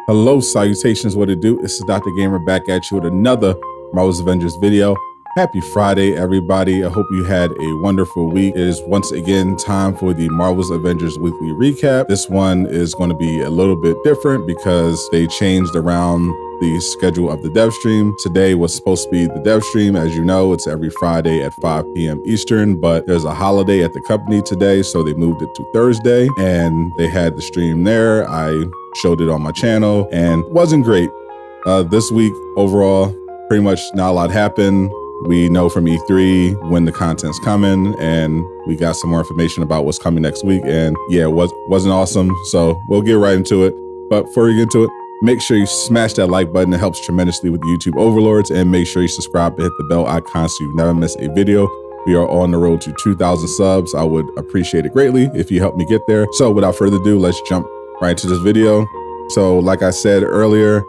Hello, salutations, what it do? This is Dr. Gamer back at you with another Marvel's Avengers video. Happy Friday, everybody. I hope you had a wonderful week. It is once again time for the Marvel's Avengers weekly recap. This one is going to be a little bit different because they changed around the schedule of the dev stream. Today was supposed to be the dev stream. As you know, it's every Friday at 5 p.m. Eastern, but there's a holiday at the company today, so they moved it to Thursday, and they had the stream there. I showed it on my channel, and wasn't great. This week, overall, pretty much not a lot happened. We know from E3 when the content's coming, and we got some more information about what's coming next week, and yeah, it wasn't awesome, so we'll get right into it. But before we get into it, make sure you smash that like button. It helps tremendously with the YouTube overlords, and make sure you subscribe and hit the bell icon so you never miss a video. We are on the road to 2,000 subs. I would appreciate it greatly if you help me get there. So without further ado, let's jump right into this video. So like I said earlier,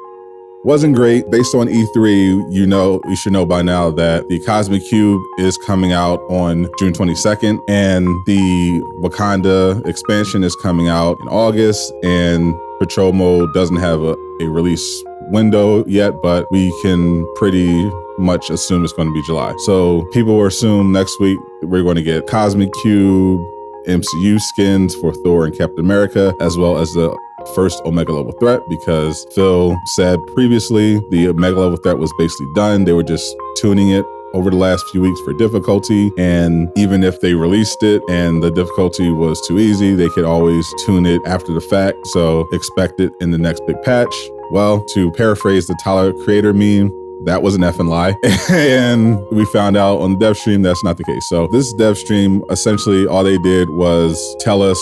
wasn't great. Based on E3, you should know by now that the Cosmic Cube is coming out on June 22nd, and the Wakanda expansion is coming out in August, and Patrol Mode doesn't have a release window yet, but we can pretty much assume it's going to be July. So people will assume next week we're going to get Cosmic Cube, MCU skins for Thor and Captain America, as well as the first Omega level threat, because Phil said previously the Omega level threat was basically done. They were just tuning it over the last few weeks for difficulty, and even if they released it and the difficulty was too easy, they could always tune it after the fact, so expect it in the next big patch. Well, to paraphrase the Tyler Creator meme, that was an effing lie. And we found out on the dev stream that's not the case. So this dev stream, essentially all they did was tell us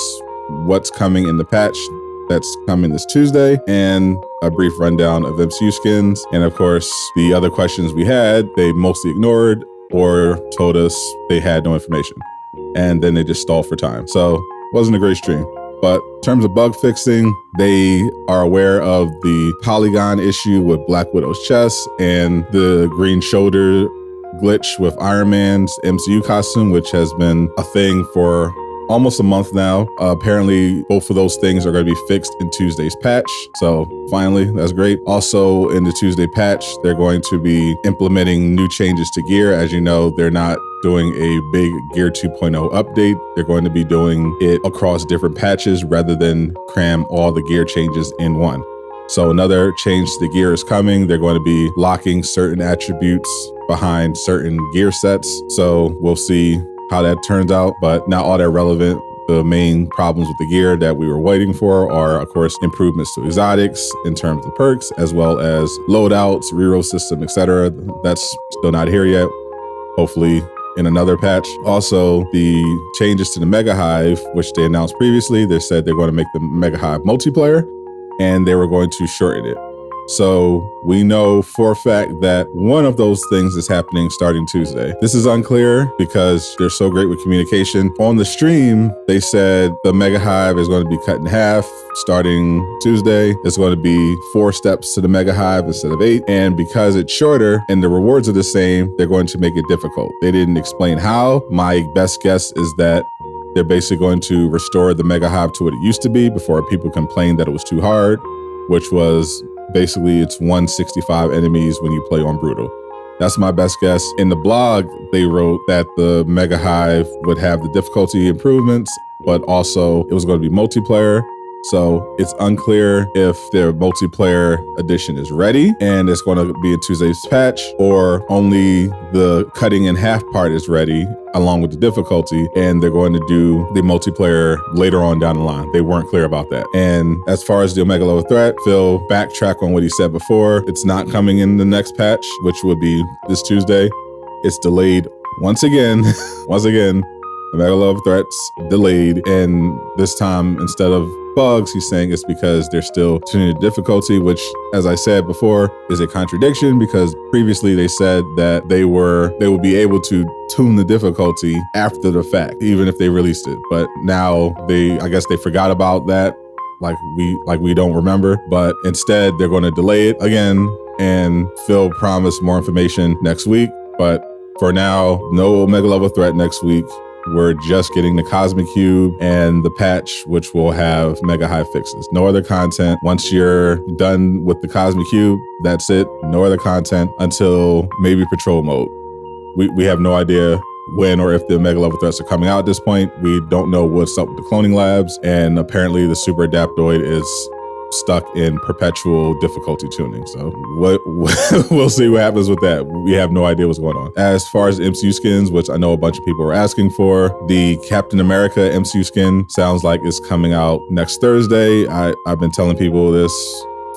what's coming in the patch that's coming this Tuesday, and a brief rundown of MCU skins. And of course, the other questions we had, they mostly ignored or told us they had no information. And then they just stalled for time. So wasn't a great stream. But in terms of bug fixing, they are aware of the polygon issue with Black Widow's chest and the green shoulder glitch with Iron Man's MCU costume, which has been a thing for almost a month now. Apparently, both of those things are going to be fixed in Tuesday's patch. So finally, that's great. Also in the Tuesday patch, they're going to be implementing new changes to gear. As you know, they're not doing a big Gear 2.0 update. They're going to be doing it across different patches rather than cram all the gear changes in one. So another change to the gear is coming. They're going to be locking certain attributes behind certain gear sets. So we'll see how that turns out, but not all that relevant. The main problems with the gear that we were waiting for are, of course, improvements to exotics in terms of perks, as well as loadouts, reroll system, etc. That's still not here yet. Hopefully in another patch. Also, the changes to the Mega Hive, which they announced previously, they said they're going to make the Mega Hive multiplayer, and they were going to shorten it. So we know for a fact that one of those things is happening starting Tuesday. This is unclear because they're so great with communication. On the stream, they said the Mega Hive is going to be cut in half starting Tuesday. It's going to be 4 steps to the Mega Hive instead of 8. And because it's shorter and the rewards are the same, they're going to make it difficult. They didn't explain how. My best guess is that they're basically going to restore the Mega Hive to what it used to be before people complained that it was too hard, which was basically it's 165 enemies when you play on Brutal. That's my best guess. In the blog, they wrote that the Mega Hive would have the difficulty improvements, but also it was going to be multiplayer. So it's unclear if their multiplayer edition is ready and it's going to be in Tuesday's patch, or only the cutting in half part is ready along with the difficulty, and they're going to do the multiplayer later on down the line. They weren't clear about that. And as far as the Omega level threat, Phil backtrack on what he said before. It's not coming in the next patch, which would be this Tuesday. It's delayed once again. Once again, the Omega level threats delayed, and this time instead of bugs, he's saying it's because they're still tuning the difficulty, which, as I said before, is a contradiction because previously they said that they would be able to tune the difficulty after the fact, even if they released it. But now I guess they forgot about that, like we don't remember. But instead, they're going to delay it again, and Phil promised more information next week. But for now, no Omega level threat next week. We're just getting the Cosmic Cube and the patch, which will have mega high fixes. No other content. Once you're done with the Cosmic Cube, that's it. No other content until maybe Patrol Mode. We have no idea when or if the mega level threats are coming out at this point. We don't know what's up with the cloning labs, and apparently the Super Adaptoid is stuck in perpetual difficulty tuning. So we'll see what happens with that. We have no idea what's going on. As far as MCU skins, which I know a bunch of people are asking for, the Captain America MCU skin sounds like it's coming out next Thursday. I've been telling people this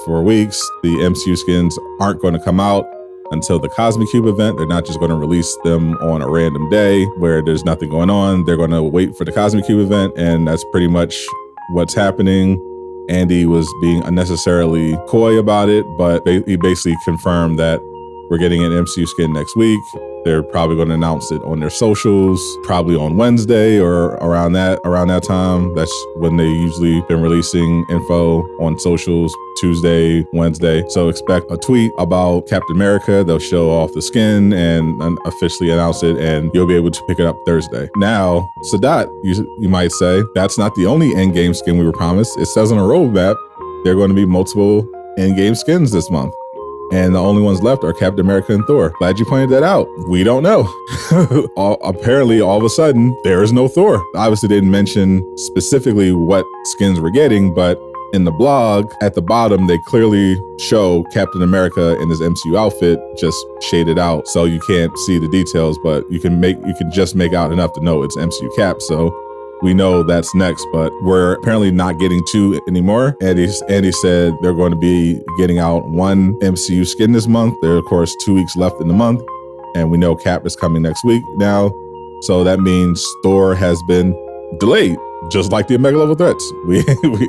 for weeks. The MCU skins aren't going to come out until the Cosmic Cube event. They're not just going to release them on a random day where there's nothing going on. They're going to wait for the Cosmic Cube event, and that's pretty much what's happening. Andy was being unnecessarily coy about it, but he basically confirmed that we're getting an MCU skin next week. They're probably going to announce it on their socials, probably on Wednesday or around that time. That's when they usually been releasing info on socials, Tuesday, Wednesday. So expect a tweet about Captain America. They'll show off the skin and officially announce it, and you'll be able to pick it up Thursday. Now, Sadat, you might say, that's not the only endgame skin we were promised. It says on a roadmap there are going to be multiple endgame skins this month. And the only ones left are Captain America and Thor. Glad you pointed that out. We don't know. Apparently, all of a sudden, there is no Thor. Obviously, they didn't mention specifically what skins we're getting, but in the blog, at the bottom, they clearly show Captain America in his MCU outfit, just shaded out, so you can't see the details, but you can just make out enough to know it's MCU Cap. So we know that's next, but we're apparently not getting two anymore. Andy said they're going to be getting out one MCU skin this month. There are, of course, 2 weeks left in the month, and we know Cap is coming next week now. So that means Thor has been delayed, just like the Mega Level Threats. We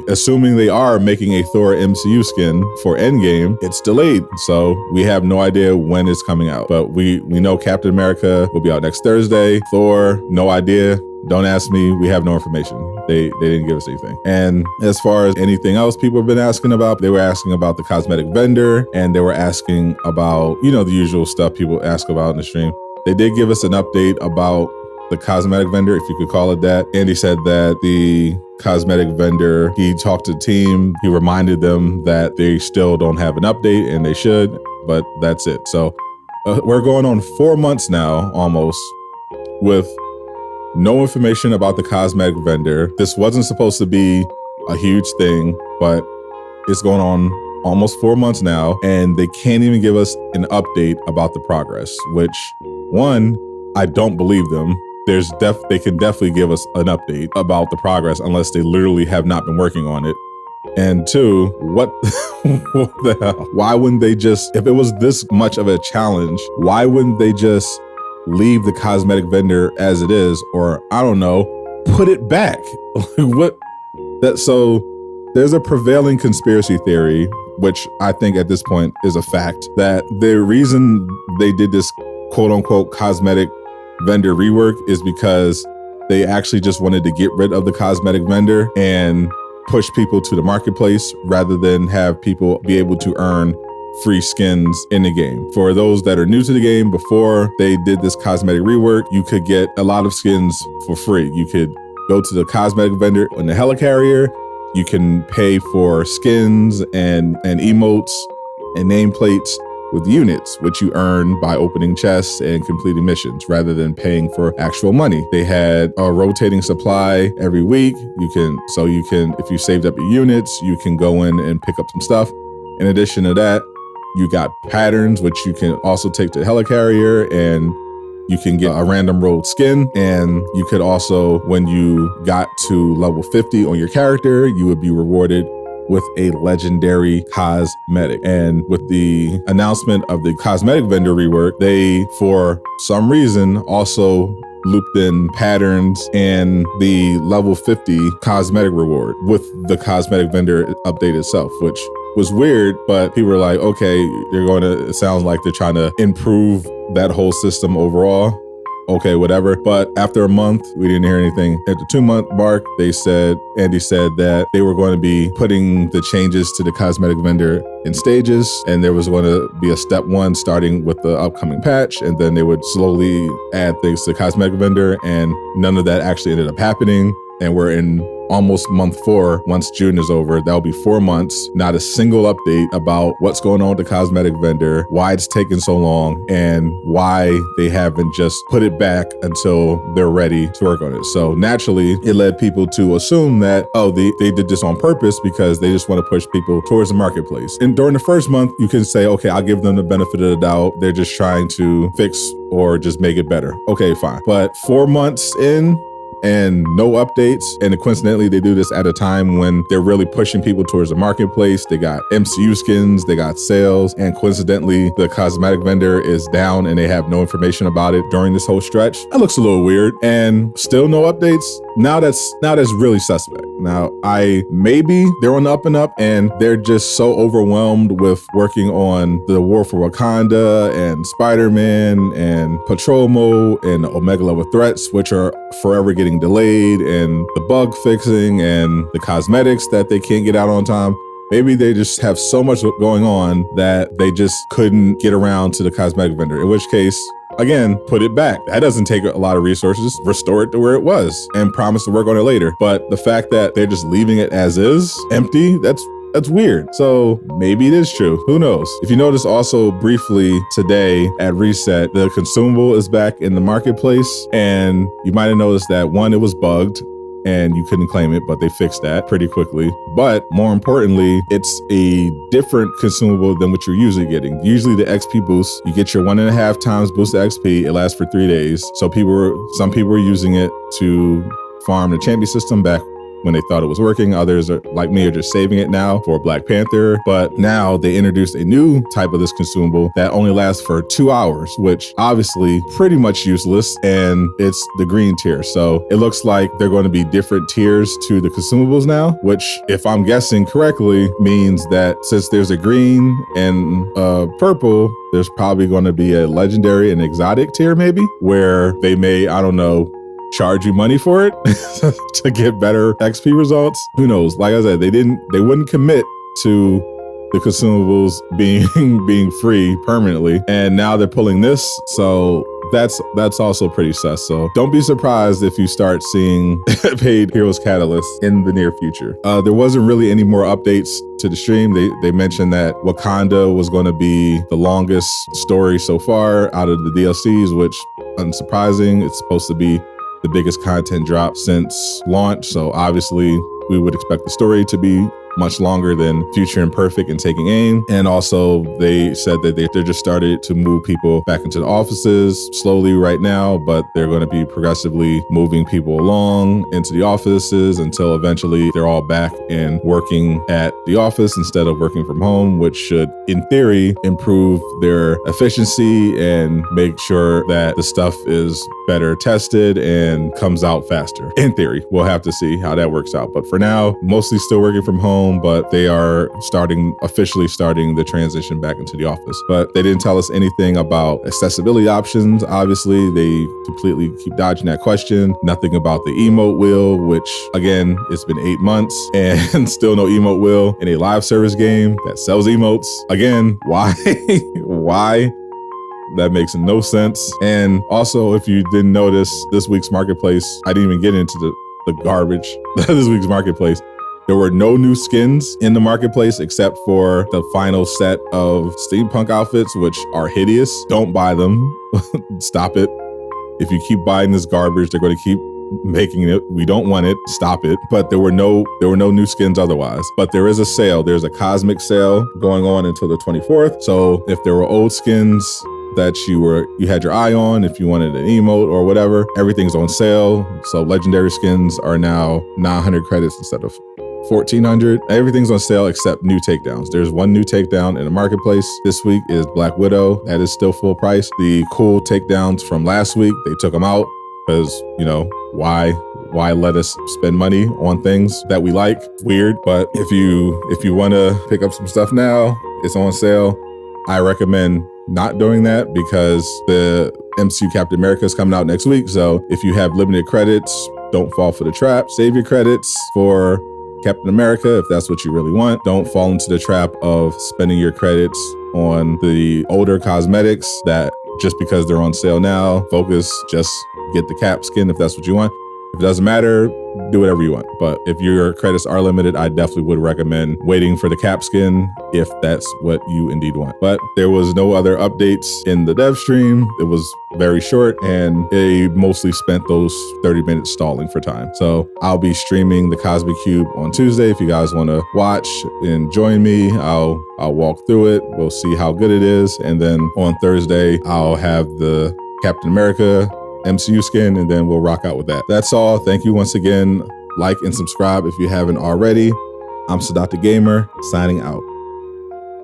assuming they are making a Thor MCU skin for Endgame, it's delayed. So we have no idea when it's coming out, but we know Captain America will be out next Thursday. Thor, no idea. Don't ask me. We have no information. They didn't give us anything. And as far as anything else people have been asking about, they were asking about the cosmetic vendor, and they were asking about, the usual stuff people ask about in the stream. They did give us an update about the cosmetic vendor, if you could call it that. Andy said that the cosmetic vendor, he talked to the team, he reminded them that they still don't have an update, and they should, but that's it. So we're going on 4 months now, almost, with no information about the cosmetic vendor. This wasn't supposed to be a huge thing, but it's going on almost 4 months now, and they can't even give us an update about the progress, which, one, I don't believe them. They can definitely give us an update about the progress unless they literally have not been working on it. And two, what the hell? Why wouldn't they just, if it was this much of a challenge, why wouldn't they just leave the cosmetic vendor as it is, or I don't know, put it back? So there's a prevailing conspiracy theory, which I think at this point is a fact, that the reason they did this quote unquote cosmetic vendor rework is because they actually just wanted to get rid of the cosmetic vendor and push people to the marketplace rather than have people be able to earn free skins in the game. For those that are new to the game, before they did this cosmetic rework, you could get a lot of skins for free. You could go to the cosmetic vendor on the helicarrier. You can pay for skins and emotes and nameplates with units, which you earn by opening chests and completing missions rather than paying for actual money. They had a rotating supply every week. You can, if you saved up your units, you can go in and pick up some stuff. In addition to that, you got patterns, which you can also take to the helicarrier, and you can get a random rolled skin. And you could also, when you got to level 50 on your character, you would be rewarded with a legendary cosmetic. And with the announcement of the cosmetic vendor rework, they, for some reason, also looped in patterns and the level 50 cosmetic reward with the cosmetic vendor update itself, which was weird, but people were like, okay, it sounds like they're trying to improve that whole system overall. okay, whatever. But after a month, we didn't hear anything. At the 2-month mark, Andy said that they were going to be putting the changes to the cosmetic vendor in stages, and there was going to be a step 1 starting with the upcoming patch, and then they would slowly add things to the cosmetic vendor, and none of that actually ended up happening. And we're in almost month 4. Once June is over, that'll be 4 months. Not a single update about what's going on with the cosmetic vendor, why it's taking so long, and why they haven't just put it back until they're ready to work on it. So naturally, it led people to assume that, oh, they did this on purpose because they just want to push people towards the marketplace. And during the first month, you can say, okay, I'll give them the benefit of the doubt. They're just trying to fix or just make it better. Okay, fine. But 4 months in, and no updates. And coincidentally, they do this at a time when they're really pushing people towards the marketplace. They got MCU skins, they got sales, and coincidentally, the cosmetic vendor is down and they have no information about it during this whole stretch. That looks a little weird. And still no updates. Now that's really suspect. Now, maybe they're on the up and up and they're just so overwhelmed with working on the War for Wakanda and Spider-Man and Patrol Mode and Omega level threats, which are forever getting delayed, and the bug fixing and the cosmetics that they can't get out on time. Maybe they just have so much going on that they just couldn't get around to the cosmetic vendor, in which case, again, put it back. That doesn't take a lot of resources. Restore it to where it was and promise to work on it later. But the fact that they're just leaving it as is, empty, that's weird. So maybe it is true. Who knows? If you notice also briefly today at Reset, the consumable is back in the marketplace. And you might have noticed that one, it was bugged and you couldn't claim it, but they fixed that pretty quickly. But more importantly, it's a different consumable than what you're usually getting. Usually the XP boost, you get your 1.5 times boost of XP. It lasts for 3 days. So some people were using it to farm the champion system back when they thought it was working. Others are like me, are just saving it now for Black Panther. But now they introduced a new type of this consumable that only lasts for 2 hours, which obviously pretty much useless. And it's the green tier. So it looks like they're going to be different tiers to the consumables now, which if I'm guessing correctly means that since there's a green and a purple, there's probably going to be a legendary and exotic tier maybe, where they may, I don't know, charge you money for it to get better XP results. Who knows? Like I said, they wouldn't commit to the consumables being free permanently, and now they're pulling this. So that's also pretty sus. So don't be surprised if you start seeing paid Heroes Catalyst in the near future. There wasn't really any more updates to the stream. They mentioned that Wakanda was going to be the longest story so far out of the DLCs, which unsurprising. It's supposed to be the biggest content drop since launch. So obviously we would expect the story to be much longer than Future Imperfect and Taking Aim. And also they said that they just started to move people back into the offices slowly right now, but they're going to be progressively moving people along into the offices until eventually they're all back and working at the office instead of working from home, which should, in theory, improve their efficiency and make sure that the stuff is better tested and comes out faster. In theory, we'll have to see how that works out. But for now, mostly still working from home, but they are officially starting the transition back into the office. But they didn't tell us anything about accessibility options. Obviously, they completely keep dodging that question. Nothing about the emote wheel, which again, it's been 8 months and still no emote wheel in a live service game that sells emotes. Again, why? Why? That makes no sense. And also, if you didn't notice, this week's marketplace, I didn't even get into the garbage. This week's marketplace, there were no new skins in the marketplace except for the final set of steampunk outfits, which are hideous. Don't buy them. Stop it. If you keep buying this garbage, they're going to keep making it. We don't want it. Stop it. But there were no new skins otherwise. But there is a sale. There's a cosmic sale going on until the 24th. So if there were old skins that you had your eye on, if you wanted an emote or whatever, everything's on sale. So legendary skins are now 900 credits instead of 1,400. Everything's on sale except new takedowns. There's one new takedown in the marketplace this week is Black Widow. That is still full price. The cool takedowns from last week, they took them out because, why let us spend money on things that we like? Weird. But if you want to pick up some stuff now, it's on sale. I recommend not doing that because MCU Captain America is coming out next week. So if you have limited credits, don't fall for the trap. Save your credits for Captain America if that's what you really want. Don't fall into the trap of spending your credits on the older cosmetics that just because they're on sale now. Focus, just get the Cap skin if that's what you want. If it doesn't matter, do whatever you want. But if your credits are limited, I definitely would recommend waiting for the Cap skin if that's what you indeed want. But there was no other updates in the dev stream. It was very short and they mostly spent those 30 minutes stalling for time. So I'll be streaming the Cosmic Cube on Tuesday. If you guys want to watch and join me, I'll walk through it. We'll see how good it is. And then on Thursday, I'll have the Captain America MCU skin, and then we'll rock out with that. That's all. Thank you once again. Like and subscribe if you haven't already. I'm Sadat the Gamer, signing out.